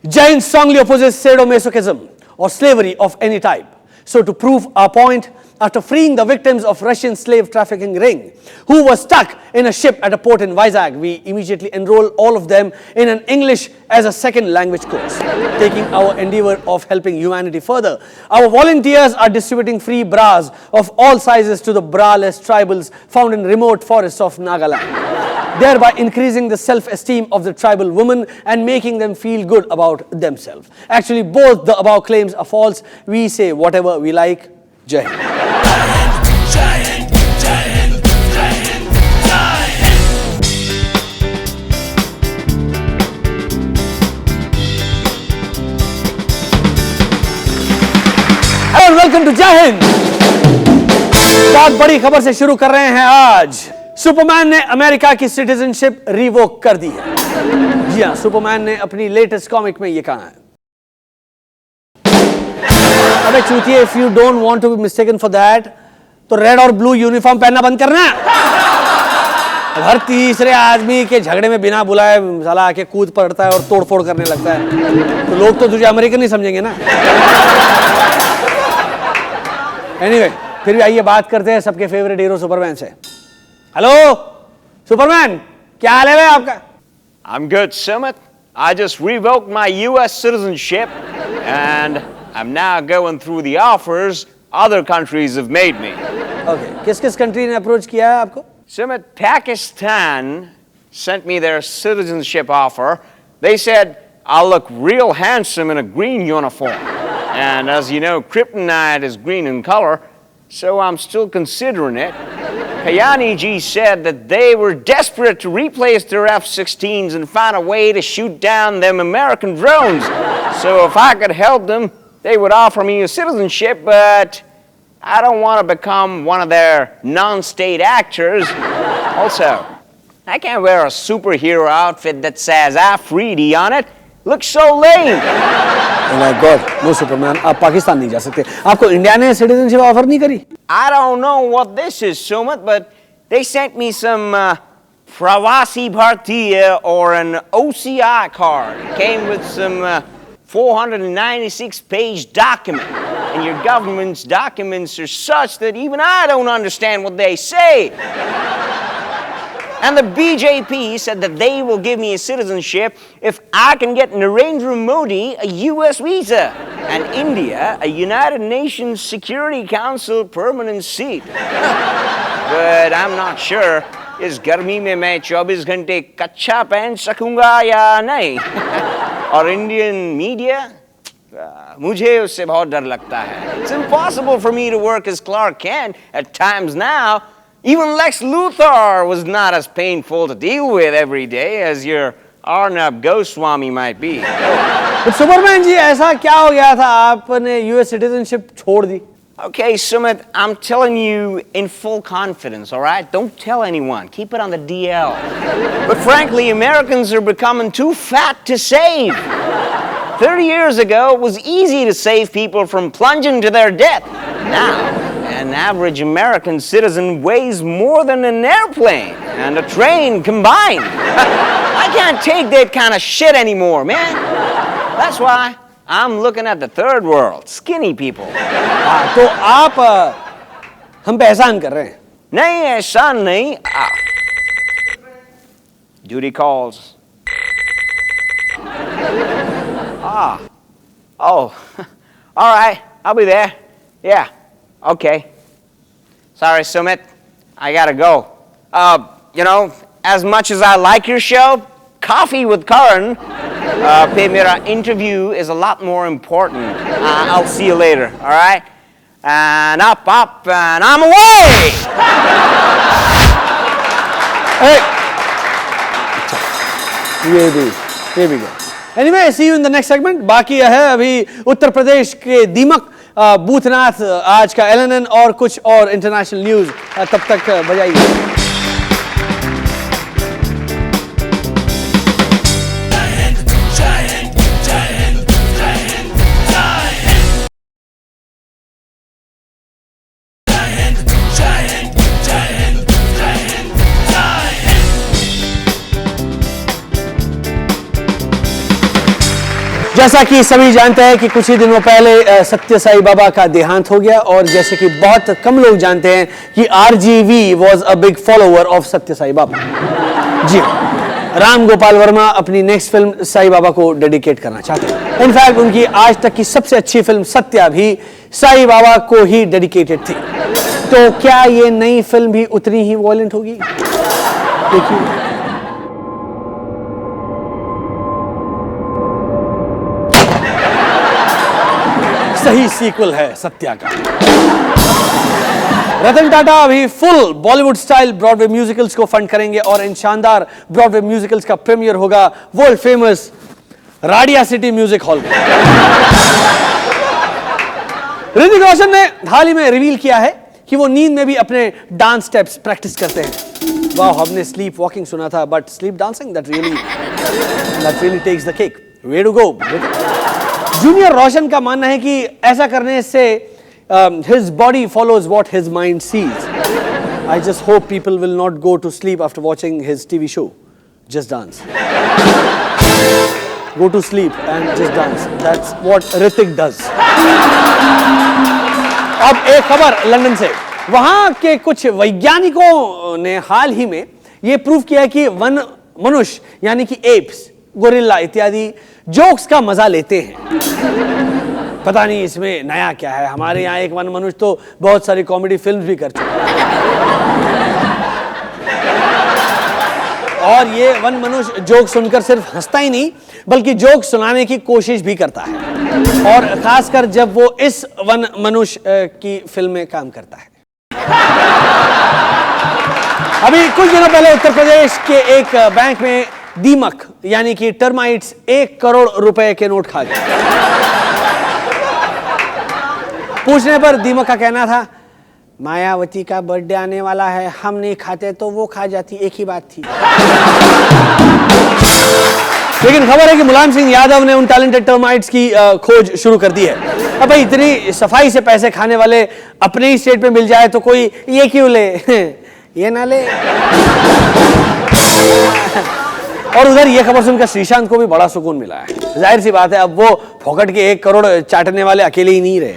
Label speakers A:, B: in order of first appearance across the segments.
A: Jain strongly opposes sadomasochism or slavery of any type. So to prove our point, after freeing the victims of Russian slave trafficking ring, who were stuck in a ship at a port in Vizag, we immediately enroll all of them in an English as a second language course, taking our endeavor of helping humanity further. Our volunteers are distributing free bras of all sizes to the braless tribals found in remote forests of Nagaland, thereby increasing the self-esteem of the tribal women and making them feel good about themselves. Actually, both the above claims are false. We say whatever we like. Jai Hind. Hello and welcome to Jai Hind. बहुत बड़ी खबर से शुरू कर रहे हैं आज। Superman ने अमेरिका की सिटीजनशिप रिवोक कर दी है। जी हाँ, सुपरमैन ने अपनी लेटेस्ट कॉमिक में ये कहा है। अबे चूतिए, if you don't want to be mistaken for that, तो रेड और ब्लू यूनिफॉर्म पहनना बंद करना। हर तीसरे आदमी के झगड़े में बिना बुलाए साला आके कूद पड़ता है और तोड़फोड़ करने लगता है, तो लोग तो तुझे अमेरिकन नहीं समझेंगे ना। एनीवे, फिर भी आइए बात करते हैं सबके फेवरेट हीरो सुपरमैन से। हेलो सुपरमैन, क्या हाल है भाई आपका?
B: I'm good, Sumit. I just revoked my U.S. citizenship and I'm now going through the offers other countries have made me.
A: Okay, किस-किस कंट्री ने अप्रोच किया है आपको?
B: Sumit, Pakistan sent me their citizenship offer. They said I'll look real handsome in a green uniform. And as you know, kryptonite is green in color, so I'm still considering it. Kayani ji said that they were desperate to replace their F-16s and find a way to shoot down them American drones. So if I could help them, they would offer me a citizenship, but I don't want to become one of their non-state actors. Also, I can't wear a superhero outfit that says Afridi on it. Looks so lame.
A: Oh my God, no Superman. आप पाकिस्तान नहीं जा सकते। आपको India ने citizenship offer नहीं करी?
B: I don't know what this is, Sumit, but they sent me some Pravasi Bhartiya or an OCI card. It came with some 496-page document. And your government's documents are such that even I don't understand what they say. And the BJP said that they will give me a citizenship if I can get Narendra Modi a US visa and India a United Nations Security Council permanent seat. But I'm not sure इस गर्मी में मैं 24 घंटे कच्छा पहन सकूंगा या नहीं. और इंडियन मीडिया मुझे उससे बहुत डर लगता है. It's impossible for me to work as Clark Kent at times now. Even Lex Luthor was not as painful to deal with every day as your Arnab Goswami might be.
A: But Superman जी, ऐसा क्या हो गया था आपने US citizenship छोड़ दी?
B: Okay, Sumit, I'm telling you in full confidence, all right? Don't tell anyone. Keep it on the DL. But frankly, Americans are becoming too fat to save. 30 years ago, it was easy to save people from plunging to their death. Now, an average American citizen weighs more than an airplane and a train combined. I can't take that kind of shit anymore, man. That's why I'm looking at the third world, skinny people.
A: तो आप हम पे एहसान कर रहे हैं?
B: नहीं, एहसान नहीं. Duty calls. Oh, all right, I'll be there. Yeah, okay. Sorry, Sumit, I gotta go. You know, as much as I like your show, Coffee with Karan, pe mera interview is a lot more important. I'll see you later, all right? And up, and I'm away!
A: Hey! Here we go. Anyway, see you in the next segment. बाकी है अभी उत्तर प्रदेश के दीमक बूथनाथ, आज का LNN और कुछ और इंटरनेशनल न्यूज. तब तक बजाइए. जैसा कि सभी जानते हैं कि कुछ ही दिनों पहले सत्य साई बाबा का देहांत हो गया, और जैसे कि बहुत कम लोग जानते हैं कि RGV was a big follower of सत्य साई बाबा। जी, राम गोपाल वर्मा अपनी नेक्स्ट फिल्म साई बाबा को डेडिकेट करना चाहते हैं। इनफैक्ट उनकी आज तक की सबसे अच्छी फिल्म सत्या भी साई बाबा को ही डेडिकेटेड थी। तो क्या ये नई फिल्म भी उतनी ही वॉयलेंट होगी? देखिए। सही सीक्वल है सत्या का। रतन टाटा अभी full Bollywood style Broadway musicals को फंड करेंगे, और इन शानदार ब्रॉडवे म्यूजिकल्स का प्रीमियर होगा world famous Radia city music hall में। ऋतिक रोशन ने हाल ही में रिवील किया है कि वो नींद में भी अपने डांस स्टेप्स प्रैक्टिस करते हैं। वाह, हमने स्लीप वॉकिंग सुना था, but sleep dancing that really takes the cake. Way to go. Junior Roshan का मानना है कि ऐसा करने से his body follows what his mind sees. I just hope people will not go to sleep after watching his TV show, Just Dance. Go to sleep and just dance. That's what Hrithik does. अब एक खबर London से। वहां के कुछ वैज्ञानिकों ने हाल ही में यह प्रूव किया कि वन मनुष्य यानी कि एप्स, गोरिल्ला इत्यादि जोक्स का मजा लेते हैं। पता नहीं इसमें नया क्या है। हमारे यहाँ एक वन मनुष्य तो बहुत सारी कॉमेडी फिल्म्स भी कर चुका है, और ये वन मनुष्य जोक सुनकर सिर्फ हंसता ही नहीं बल्कि जोक सुनाने की कोशिश भी करता है, और खासकर जब वो इस वन मनुष्य की फिल्म में काम करता है। अभी कुछ दिनों पहले उत्तर प्रदेश के एक बैंक में दीमक यानी कि टर्माइट्स 1 करोड़ रुपए के नोट खा गए। पूछने पर दीमक का कहना था, मायावती का बर्थडे आने वाला है, हम नहीं खाते तो वो खा जाती, एक ही बात थी। लेकिन खबर है कि मुलायम सिंह यादव ने उन टैलेंटेड टर्माइट्स की खोज शुरू कर दी है। अब भाई इतनी सफाई से पैसे खाने वाले अपने ही स्टेट में मिल जाए तो कोई ये क्यों ले, ये ना ले। और उधर ये खबर सुनकर श्रीशांत को भी बड़ा सुकून मिला है। जाहिर सी बात है, अब वो फोकट के 1 करोड़ चाटने वाले अकेले ही नहीं रहे।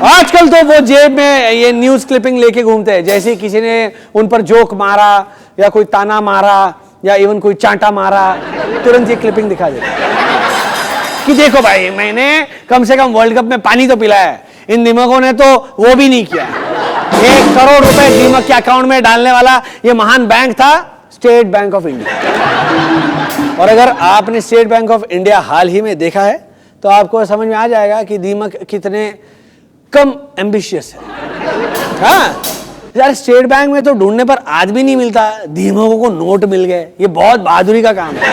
A: आजकल तो वो जेब में ये न्यूज क्लिपिंग लेके घूमते हैं, जैसे किसी ने उन पर जोक मारा या कोई ताना मारा या इवन कोई चांटा मारा, तुरंत ये क्लिपिंग दिखा देते कि देखो भाई, मैंने कम से कम वर्ल्ड कप में पानी तो पिलाया है, इन दीमकों ने तो वो भी नहीं किया। 1 करोड़ रुपए दीमक के अकाउंट में डालने वाला ये महान बैंक था स्टेट बैंक ऑफ इंडिया। और अगर आपने स्टेट बैंक ऑफ इंडिया हाल ही में देखा है तो आपको समझ में आ जाएगा कि दीमक कितने कम एम्बिशियस है। हाँ यार, स्टेट बैंक में तो ढूंढने पर आज भी नहीं मिलता, दीमकों को नोट मिल गए। ये बहुत बहादुरी का काम है।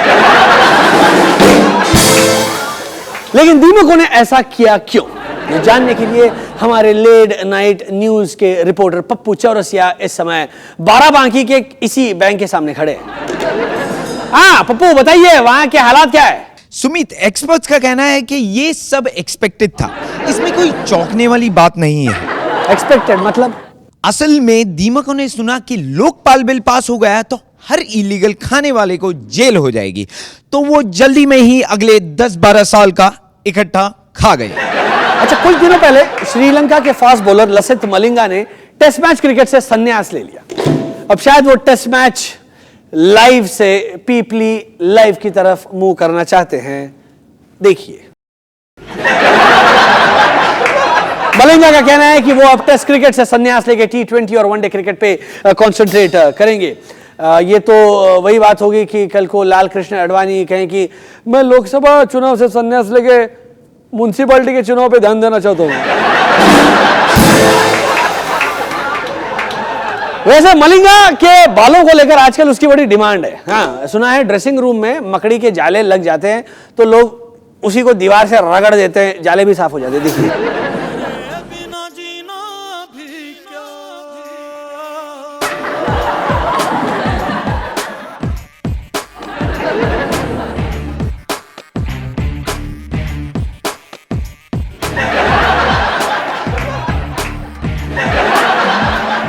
A: लेकिन दीमकों ने ऐसा किया क्यों, ये जानने के लिए हमारे लेट नाइट न्यूज के रिपोर्टर पप्पू चौरसिया इस समय बाराबांकी के इसी बैंक के सामने खड़े हैं। हाँ पप्पू, बताइए वहां के हालात क्या है?
C: सुमित, एक्सपर्ट्स का कहना है कि ये सब एक्सपेक्टेड था, इसमें कोई चौंकने वाली बात नहीं है।
A: एक्सपेक्टेड मतलब?
C: असल में दीमकों ने सुना कि लोकपाल बिल पास हो गया तो हर इलीगल खाने वाले को जेल हो जाएगी, तो वो जल्दी में ही अगले 10-12 साल का इकट्ठा खा गए।
A: अच्छा, कुछ दिनों पहले श्रीलंका के फास्ट बॉलर लसिथ मलिंगा ने टेस्ट मैच क्रिकेट से संन्यास ले लिया। अब शायद वो टेस्ट मैच लाइव से पीपली लाइव की तरफ मूव करना चाहते हैं। देखिए, मलिंगा का कहना है कि वो अब टेस्ट क्रिकेट से संन्यास लेके T20 और वनडे क्रिकेट पे कंसंट्रेट करेंगे। ये तो वही बात होगी कि कल को लाल कृष्ण आडवाणी कहें कि मैं लोकसभा चुनाव से संन्यास लेके म्युनिसिपैलिटी के चुनाव पे ध्यान देना चाहता हूं। वैसे मलिंगा के बालों को लेकर आजकल उसकी बड़ी डिमांड है। हाँ, सुना है ड्रेसिंग रूम में मकड़ी के जाले लग जाते हैं तो लोग उसी को दीवार से रगड़ देते हैं, जाले भी साफ हो जाते हैं। देखिए,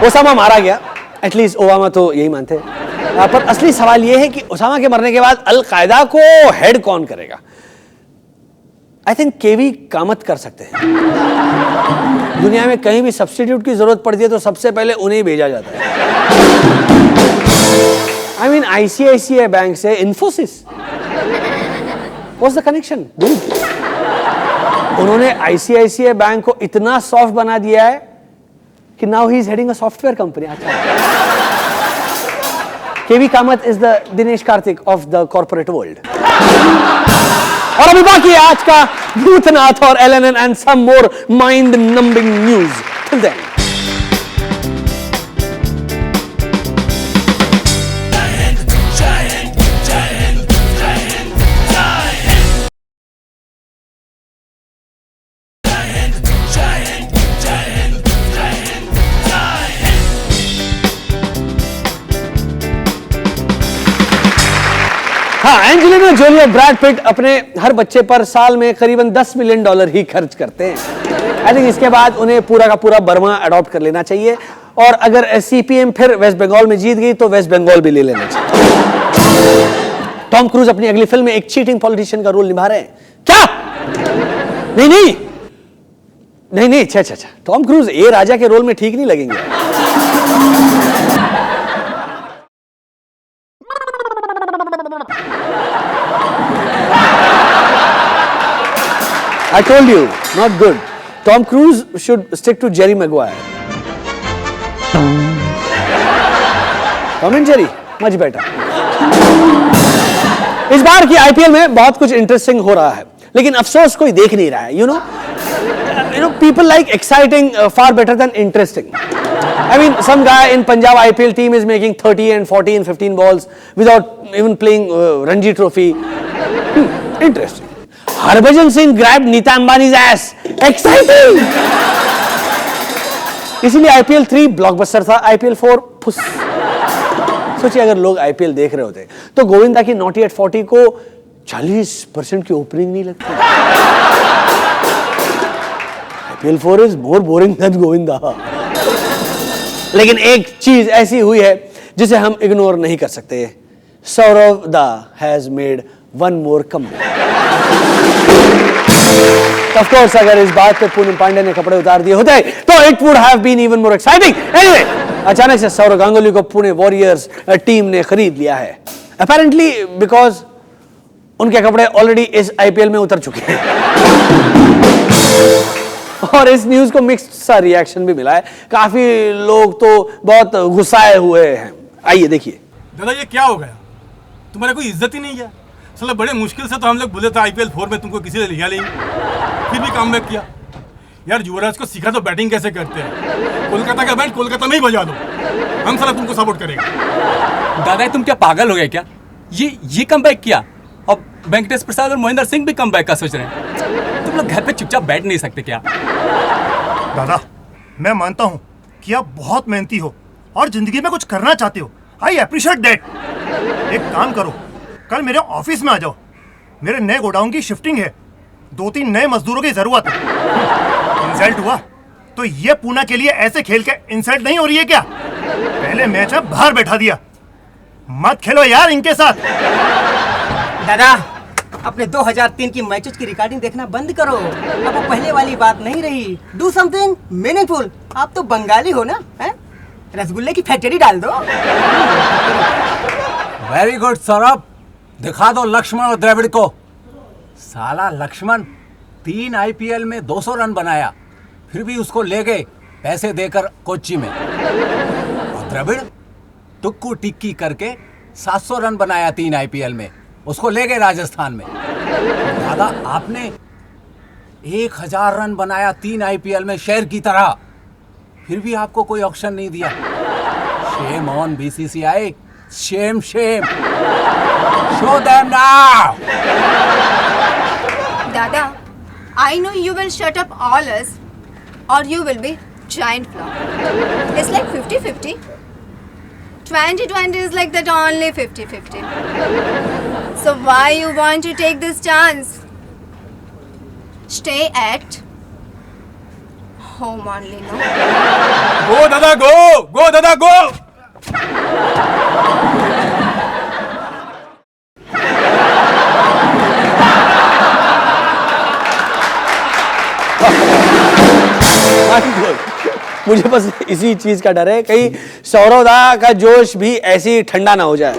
A: ओसामा मारा गया, एटलीस्ट ओबामा तो यही मानते हैं। पर असली सवाल यह है कि उसामा के मरने के बाद अल कायदा को हेड कौन करेगा? आई थिंक केवी कामत कर सकते हैं। दुनिया में कहीं भी सब्स्टिट्यूट की जरूरत पड़ती है तो सबसे पहले उन्हें ही भेजा जाता है। आई मीन आईसीआईसीआई बैंक से इन्फोसिस, व्हाट्स द कनेक्शन? उन्होंने आईसीआईसीआई बैंक को इतना सॉफ्ट बना दिया है कि now he is heading a software company. KV Kamath is the Dinesh Karthik of the corporate world. और अभी बाकी है आज का भूतनाथ और LNN and some more mind numbing news. Till then हाँ, एंजेलिना जोली और ब्रैड पिट अपने हर बच्चे पर साल में करीबन $10 मिलियन ही खर्च करते हैं। आई थिंक इसके बाद उन्हें पूरा का पूरा बर्मा अडॉप्ट कर लेना चाहिए, और अगर सीपीएम फिर वेस्ट बंगाल में जीत गई तो वेस्ट बंगाल भी ले लेना चाहिए। टॉम क्रूज अपनी अगली फिल्म में एक चीटिंग पॉलिटिशियन का रोल निभा रहे हैं। क्या? नहीं नहीं नहीं नहीं, अच्छा, टॉम क्रूज ए राजा के रोल में ठीक नहीं लगेंगे। I told you, not good. Tom Cruise should stick to Jerry Maguire. Tom and Jerry, much better. इस बार की आईपीएल में बहुत कुछ इंटरेस्टिंग हो रहा है, लेकिन अफसोस कोई देख नहीं रहा है। You know, people like exciting far better than interesting. I mean, some guy in Punjab IPL team is making 30 and 40 and 15 balls without even playing Ranji Trophy. Interesting. Harbhajan Singh grabbed Neeta Ambani's ass. Exciting! इसीलिए IPL 3 blockbuster था, IPL 4 फुस। सोचिए अगर लोग IPL देख रहे होते तो गोविंदा की नॉटी एट 40 को 40% की ओपनिंग नहीं लगती। IPL 4 is more boring than Govinda. लेकिन एक चीज ऐसी हुई है जिसे हम इग्नोर नहीं कर सकते। सौरव दा has made one more comeback. Of course, अगर इस बात पे पूनम पांडे ने कपड़े उतार दिए होते तो it would have been even more exciting. Anyway, अचानक से सौरव गांगुली को पुणे वॉरियर्स टीम ने खरीद लिया है, अपेरेंटली बिकॉज उनके कपड़े ऑलरेडी इस आईपीएल में उतर चुके हैं। और इस न्यूज को मिक्स्ड सा रिएक्शन भी मिला है, काफी लोग तो बहुत गुस्साए हुए हैं। आइए देखिए।
D: दादा ये क्या हो गया? तुम्हारा कोई इज्जत ही नहीं है। साला बड़े मुश्किल से तो हम लोग बोले थे आईपीएल 4 में तुमको किसी ने लिया नहीं, फिर भी कम बैक किया। यार युवराज को सिखा दो बैटिंग कैसे करते हैं। कोलकाता का बैट कोलकाता में ही बजा दो, हम साला तुमको सपोर्ट करेंगे।
E: दादा तुम क्या पागल हो गए क्या? ये कम बैक किया और वेंकटेश प्रसाद और महेंद्र सिंह भी कम बैक का सोच रहे हैं। तुम लोग घर पे चुपचाप बैठ नहीं सकते क्या?
F: दादा मैं मानता हूँ कि आप बहुत मेहनती हो और जिंदगी में कुछ करना चाहते हो। I appreciate that. एक काम करो, कल मेरे ऑफिस में आ जाओ। मेरे नए गोडाउन की शिफ्टिंग है, 2-3 नए मजदूरों की जरूरत है। इंसल्ट हुआ तो ये पूना के लिए ऐसे खेल के इंसल्ट नहीं हो रही है क्या? पहले मैच में बाहर बैठा दिया, मत खेलो यार इनके साथ।
G: दादा अपने 2003 की मैचेस की रिकॉर्डिंग देखना बंद करो। अब वो पहले वाली बात नहीं रही। Do something meaningful. आप तो बंगाली हो ना, हैं? रसगुल्ले की फैक्ट्री डाल दो।
E: वेरी गुड सौरभ, दिखा दो लक्ष्मण और द्रविड़ को। साला लक्ष्मण 3 आईपीएल में 200 रन बनाया, फिर भी उसको ले गए पैसे देकर कोच्चि में। और द्रविड़ टुक्कू टिक्की करके 700 रन बनाया 3 आईपीएल में, उसको ले गए राजस्थान में। दादा आपने 1000 रन बनाया 3 आईपीएल में शेर की तरह, फिर भी आपको कोई ऑप्शन नहीं दिया। Shame on BCCI, Shem Shem. Show them now.
H: Dada, I know you will shut up all us or you will be giant flop. It's like 50-50. 2020 is like that only 50-50. So why you want to take this chance? Stay at home only, no?
D: Go Dada go! Go Dada go!
A: मुझे बस इसी चीज का डर है कहीं सौरव दा का जोश भी ऐसे ही ठंडा ना हो जाए।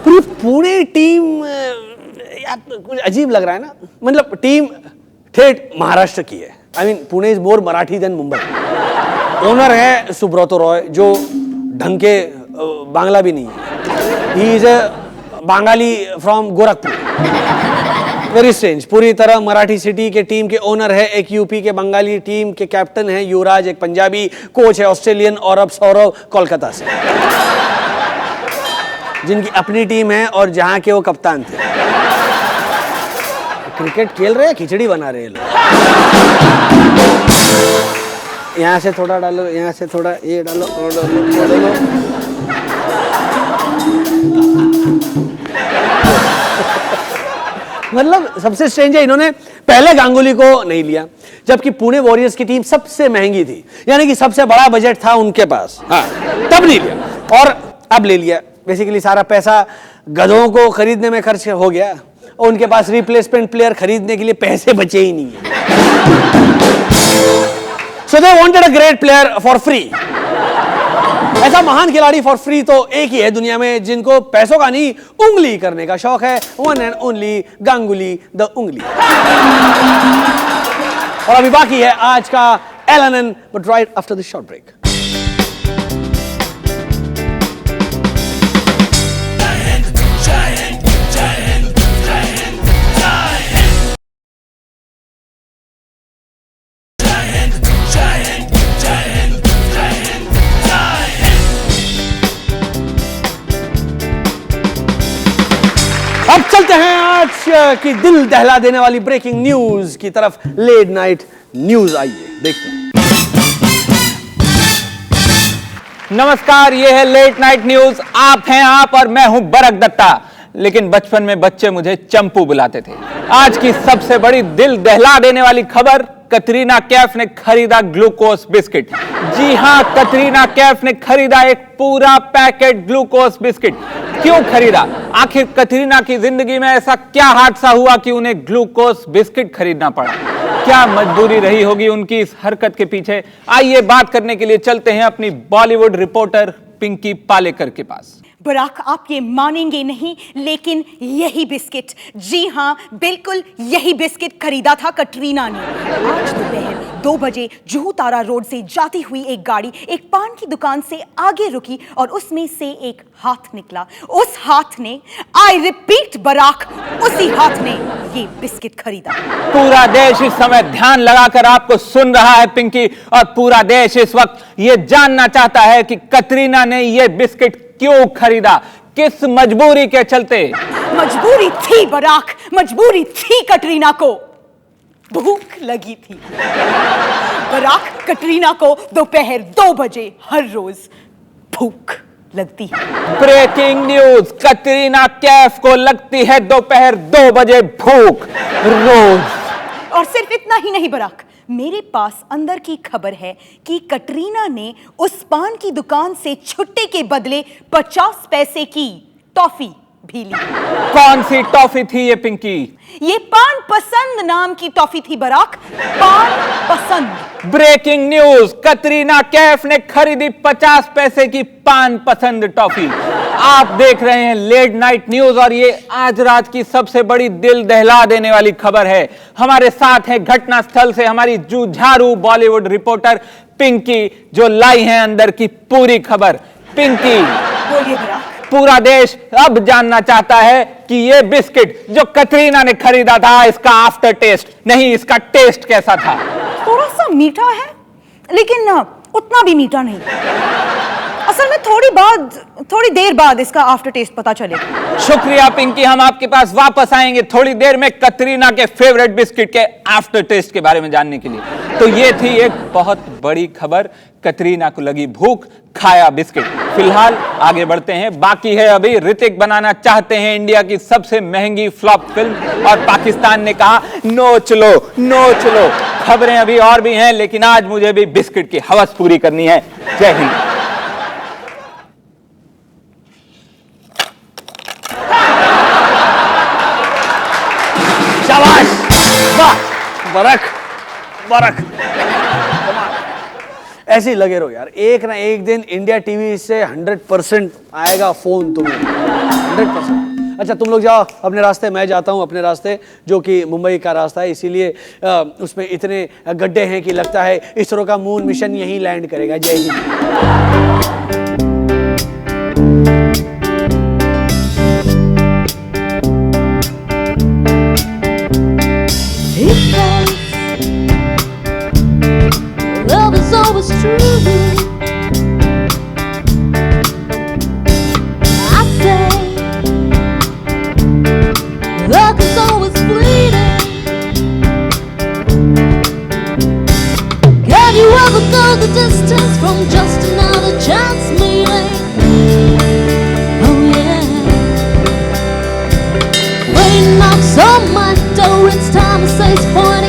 A: पूरी पुणे टीम यार कुछ अजीब लग रहा है ना, मतलब टीम ठेठ महाराष्ट्र की है। I mean Pune is more Marathi than Mumbai. Owner है सुब्रतो रॉय जो ढंग के बांग्ला भी नहीं है, he is Bangali from Gorakhpur. Very strange, पूरी तरह मराठी सिटी के टीम के ओनर है, एक यूपी के बंगाली टीम के कैप्टन है युवराज, एक पंजाबी कोच है ऑस्ट्रेलियन, और अब सौरव कोलकाता से, जिनकी अपनी टीम है और जहां के वो कप्तान थे। क्रिकेट खेल रहे हैं, खिचड़ी बना रहे हैं लोग। यहाँ से थोड़ा डालो, यहाँ से थोड़ा ये डालो, वो डालो। मतलब सबसे स्ट्रेंज है, इन्होंने पहले गांगुली को नहीं लिया जबकि पुणे वॉरियर्स की टीम सबसे महंगी थी, यानी कि सबसे बड़ा बजट था उनके पास। हाँ, तब नहीं लिया और अब ले लिया। बेसिकली सारा पैसा गधों को खरीदने में खर्च हो गया और उनके पास रिप्लेसमेंट प्लेयर खरीदने के लिए पैसे बचे ही नहीं है। So they wanted a great player for free. ऐसा महान खिलाड़ी फॉर फ्री तो एक ही है दुनिया में जिनको पैसों का नहीं उंगली करने का शौक है, one and only Ganguly the ungli. और अभी बाकी है आज का LNN, but right after the short break. अब चलते हैं आज की दिल दहला देने वाली ब्रेकिंग न्यूज की तरफ। लेट नाइट न्यूज, आइए देखते हैं।
I: नमस्कार, ये है लेट नाइट न्यूज। आप हैं आप और मैं हूं बरक दत्ता, लेकिन बचपन में बच्चे मुझे चंपू बुलाते थे। आज की सबसे बड़ी दिल दहला देने वाली खबर, कतरीना कैफ ने खरीदा ग्लूकोज बिस्किट। जी हां, कतरीना कैफ ने खरीदा एक पूरा पैकेट ग्लूकोज बिस्किट। क्यों खरीदा? आखिर कतरीना की जिंदगी में ऐसा क्या हादसा हुआ कि उन्हें ग्लूकोज बिस्किट खरीदना पड़ा? क्या मजबूरी रही होगी उनकी इस हरकत के पीछे? आइए बात करने के लिए चलते हैं अपनी बॉलीवुड रिपोर्टर पिंकी पालेकर के पास।
J: बराक, आप ये मानेंगे नहीं, लेकिन यही बिस्किट, जी हाँ बिल्कुल यही बिस्किट खरीदा था कटरीना ने। आज दोपहर 2 बजे जुहू तारा रोड से जाती हुई एक गाड़ी एक पान की दुकान से आगे रुकी और उसमें से एक हाथ निकला। उस हाथ ने, आई रिपीट बराक, उसी हाथ ने ये बिस्किट खरीदा।
I: पूरा देश इस समय ध्यान लगाकर आपको सुन रहा है पिंकी, और पूरा देश इस वक्त ये जानना चाहता है कि कतरीना ने ये बिस्किट क्यों खरीदा, किस मजबूरी के चलते?
J: मजबूरी थी बराक, मजबूरी थी कटरीना को, भूख लगी थी। बराक, कटरीना को दोपहर 2 बजे हर रोज भूख लगती है।
I: ब्रेकिंग न्यूज, कतरीना कैफ को लगती है दोपहर 2 बजे भूख रोज।
J: और सिर्फ इतना ही नहीं बराक, मेरे पास अंदर की खबर है कि कटरीना ने उस पान की दुकान से छुट्टे के बदले 50 पैसे की टॉफी भी ली।
I: कौन सी टॉफी थी ये पिंकी?
J: ये पान पसंद नाम की टॉफी थी बराक, पान पसंद।
I: ब्रेकिंग न्यूज, कतरीना कैफ ने खरीदी 50 पैसे की पान पसंद टॉफी। आप देख रहे हैं लेट नाइट न्यूज और ये आज रात की सबसे बड़ी दिल दहला देने वाली खबर है। हमारे साथ है घटना स्थल से हमारी जुझारू बॉलीवुड रिपोर्टर पिंकी, जो लाई है अंदर की पूरी खबर। पिंकी,
J: बोलिए बराक।
I: पूरा देश अब जानना चाहता है कि ये बिस्किट जो कतरीना ने खरीदा था, इसका आफ्टर टेस्ट, नहीं इसका टेस्ट कैसा था?
J: थोड़ा सा मीठा है, लेकिन उतना भी मीठा नहीं। असल में थोड़ी देर बाद इसका आफ्टर टेस्ट पता चलेगा।
I: शुक्रिया पिंकी, हम आपके पास वापस आएंगे थोड़ी देर में कतरीना के फेवरेट बिस्किट के आफ्टर टेस्ट के बारे में जानने के लिए। तो ये थी एक बहुत बड़ी खबर, कतरीना को लगी भूख, खाया बिस्किट। फिलहाल आगे बढ़ते हैं, बाकी है अभी ऋतिक बनाना चाहते हैं इंडिया की सबसे महंगी फ्लॉप फिल्म और पाकिस्तान ने कहा नोच लो नोच लो। खबरें अभी और भी हैं, लेकिन आज मुझे भी बिस्किट की हवस पूरी करनी है। जय हिंद।
A: शाबाश, वाह, बरक बरक। ऐसे ही लगे रहो यार, एक ना एक दिन इंडिया टीवी से 100% आएगा फोन तुम्हें, 100%। अच्छा तुम लोग जाओ अपने रास्ते, मैं जाता हूँ अपने रास्ते, जो कि मुंबई का रास्ता है, इसीलिए उसमें इतने गड्ढे हैं कि लगता है इसरो का मून मिशन यहीं लैंड करेगा। जय Hind.
K: Love is always true. I say love is always fleeting. Can you ever go the distance from just another chance meeting? Oh yeah. When he knocks on my door, it's time to say it's point.